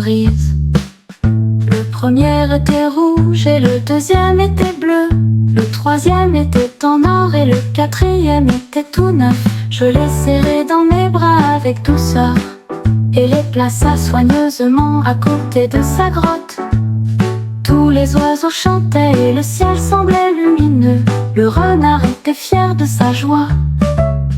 brise. Le premier était rouge et le deuxième était bleu. Le troisième était en or et le quatrième était tout neuf. Je les serrai dans mes bras avec douceur et les plaça soigneusement à côté de sa grotte. Tous les oiseaux chantaient et le ciel semblait lumineux. Le renard était fier de sa joie.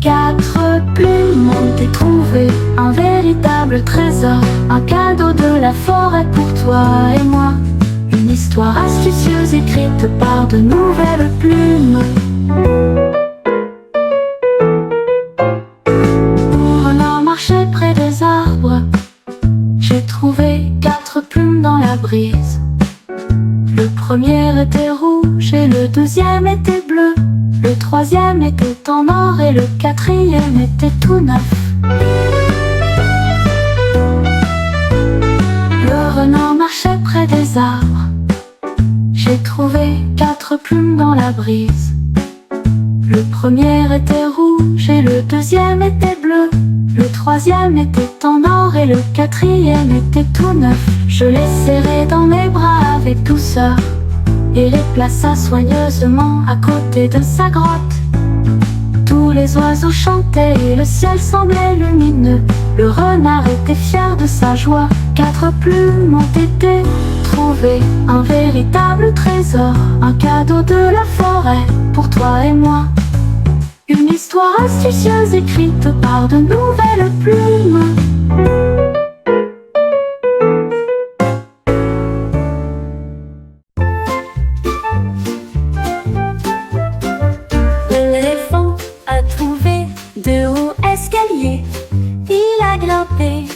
4 plumes ont été trouvées, un véritable trésor, un cadeau de la forêt pour toi et moi. Une histoire astucieuse écrite par de nouvelles plumes. Le renard marchait près des arbres. J'ai trouvé 4 plumes dans la brise. Le premier était rouge et le deuxième était bleu. Le troisième était en or et le quatrième était tout neuf. Le renard marchait près des arbres. J'ai trouvé 4 plumes dans la brise. Le premier était rouge et le deuxième était bleu. Le troisième était en or et le quatrième était tout neuf. Je les serrai dans mes bras avec douceur et les plaça soigneusement à côté de sa grotte. Tous les oiseaux chantaient et le ciel semblait lumineux. Le renard était fier de sa joie. 4 plumes ont été trouvées, un véritable trésor, un cadeau de la forêt pour toi et moi. Une histoire astucieuse écrite par de nouvelles plumes. L'éléphant a trouvé de hauts escaliers. Il a grimpé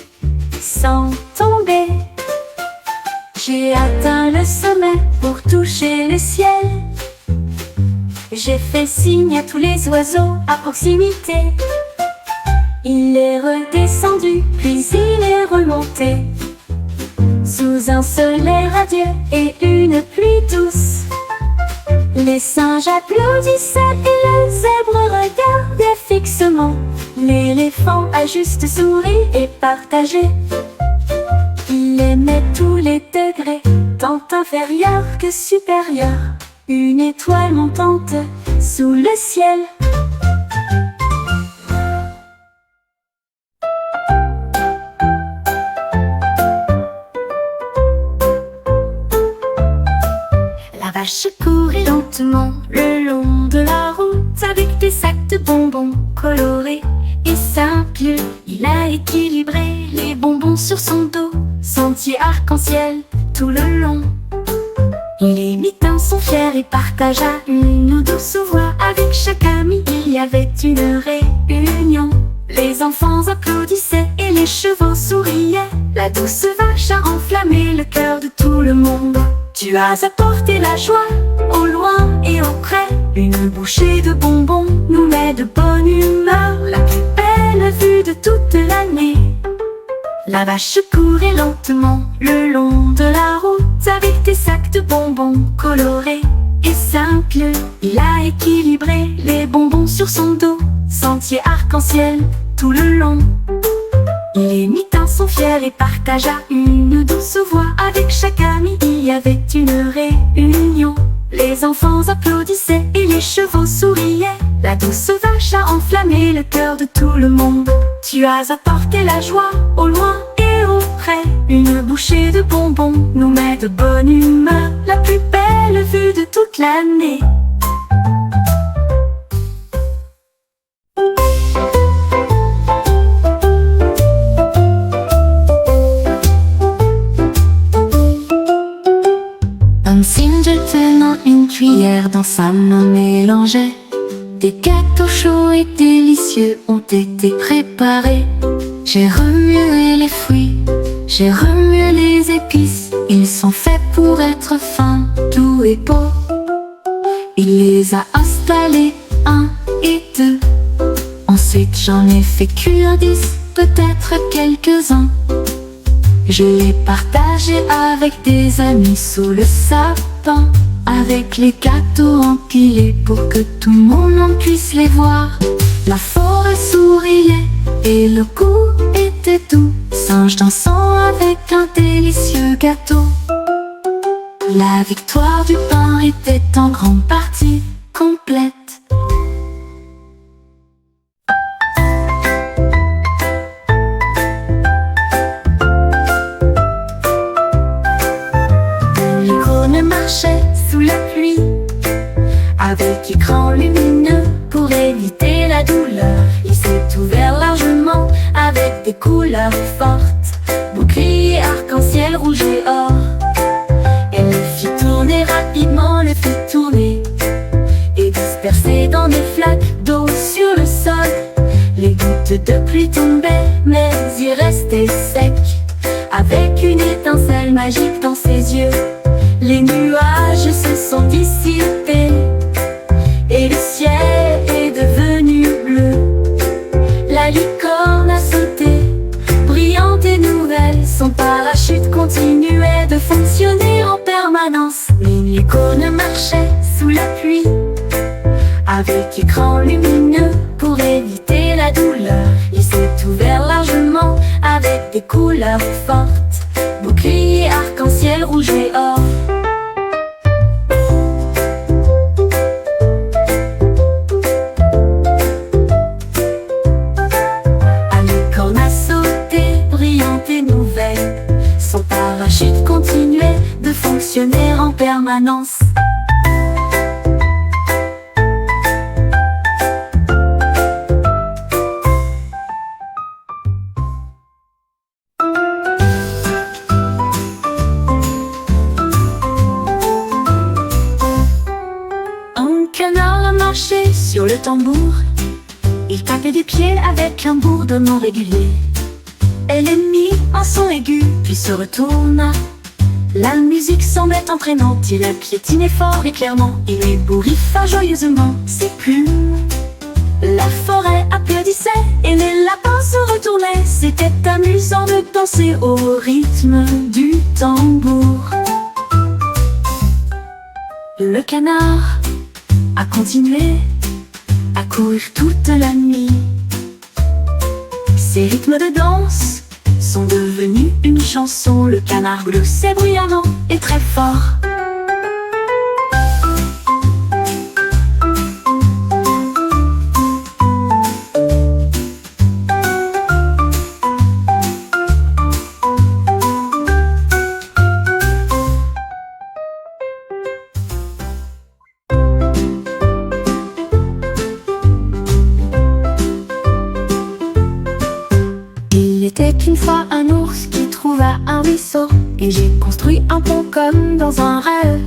sans tomber. J'ai atteint le sommet pour toucher le ciel. J'ai fait signe à tous les oiseaux à proximité. Il est redescendu, puis il est remonté. Sous un soleil radieux et une pluie douce, les singes applaudissaient et le zèbre regardait fixement. L'éléphant a juste souri et partagé. Il aimait tous les degrés, tant inférieurs que supérieurs. Une étoile montante sous le ciel. La vache courait lentement le long de la route avec des sacs de bonbons colorés et simples. Il a équilibré les bonbons sur son dos, sentier arc-en-ciel tout le long. Il imite un son fier et partagea une douce voix. Avec chaque ami il y avait une réunion. Les enfants applaudissaient et les chevaux souriaient. La douce vache a enflammé le cœur de tout le monde. Tu as apporté la joie au loin et au près. Une bouchée de bonbons nous met de bonne humeur, la plus belle vue de toute l'année. La vache courait lentement le long de la route avec des sacs de bonbons colorés et simples. Il a équilibré les bonbons sur son dos, sentier arc-en-ciel tout le long. Il imite un son fier et partagea une douce voix. Avec chaque ami il y avait une réunion. Les enfants applaudissaient et les chevaux souriaient. La douce vache a enflammé le cœur de tout le monde. Tu as apporté la joie au loin et au près. Une bouchée de bonbons nous met de bonne humeur, la plus belle vue de toute l'année. Un singe tenant une cuillère dans sa main mélangeait. Des gâteaux chauds et délicieux ont été préparés. J'ai remué les fruits, j'ai remué les épices. Ils sont faits pour être fins, doux et beaux. Il les a installés 1 et 2. Ensuite j'en ai fait cuire 10, peut-être quelques-uns. Je les partageais avec des amis sous le sapin, avec les gâteaux empilés pour que tout le monde en puisse les voir. La forêt souriait et le goût était doux. Singe dansant avec un délicieux gâteau. La victoire du pain était en grande partie complète. L'icône marchait sous la pluie, avec écran lumineux pour éviter la douleur. Il s'est ouvert largement avec des couleurs fortes, bouclier, arc-en-ciel, rouge et or. Elle le fit tourner rapidement, le fit tourner et disperser dans des flaques d'eau sur le sol. Les gouttes de pluie tombaient, mais il restait sec, avec une étincelle magique dans ses yeux. Les nuages se sont dissipés et le ciel est devenu bleu. La licorne a sauté, brillante et nouvelle. Son parachute continuait de fonctionner en permanence. Une licorne marchait sous la pluie, avec écran lumineux pour éviter la douleur. Il s'est ouvert largement avec des couleurs fortes, bouclier, arc-en-ciel, rouge et or. Son parachute continuait de fonctionner en permanence. Un canard marchait sur le tambour. Il tapait des pieds avec un bourdonnement régulier. Elle émit un son aigu, puis se retourna. La musique semblait entraînante. Il piétinait fort et clairement. Il ébouriffa joyeusement ses plumes. La forêt applaudissait et les lapins se retournaient. C'était amusant de danser au rythme du tambour. Le canard a continué à courir toute la nuit. Ces rythmes de danse sont devenus une chanson. Le canard gloussait bruyamment et très fort. Il était une fois un ours qui trouva un ruisseau, et j'ai construit un pont comme dans un rêve.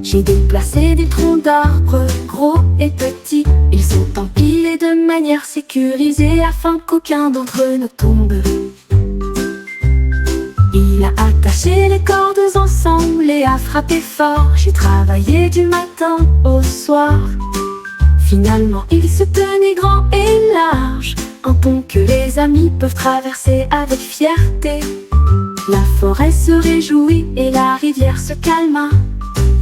J'ai déplacé des troncs d'arbres, gros et petits. Ils sont empilés de manière sécurisée afin qu'aucun d'entre eux ne tombe. Il a attaché les cordes ensemble et a frappé fort. J'ai travaillé du matin au soir. Finalement il se tenait grand et large, un pont que les amis peuvent traverser avec fierté. La forêt se réjouit et la rivière se calma.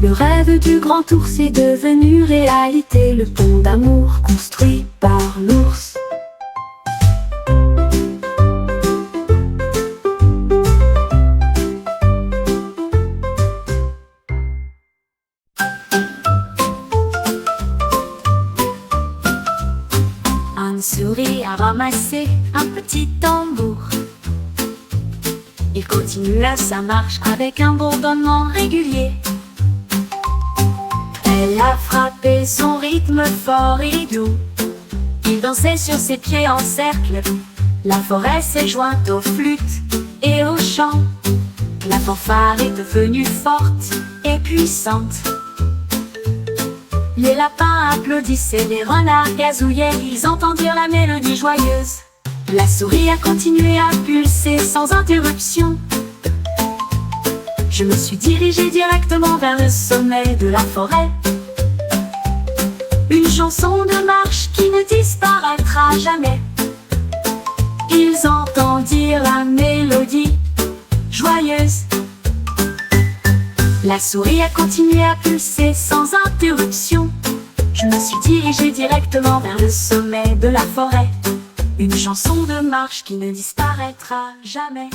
Le rêve du grand ours est devenu réalité. Le pont d'amour construit par l'ours. Une souris a ramassé un petit tambour. Il continua sa marche avec un bourdonnement régulier. Elle a frappé son rythme fort et doux. Il dansait sur ses pieds en cercle. La forêt s'est jointe aux flûtes et aux chants. La fanfare est devenue forte et puissante. Les lapins applaudissaient, les renards gazouillaient. Ils entendirent la mélodie joyeuse. La souris a continué à pulser sans interruption. Je me suis dirigé directement vers le sommet de la forêt. Une chanson de marche qui ne disparaîtra jamais. Ils entendirent la mélodie joyeuse. La souris a continué à pulser sans interruption. Je me suis dirigé directement vers le sommet de la forêt. Une chanson de marche qui ne disparaîtra jamais.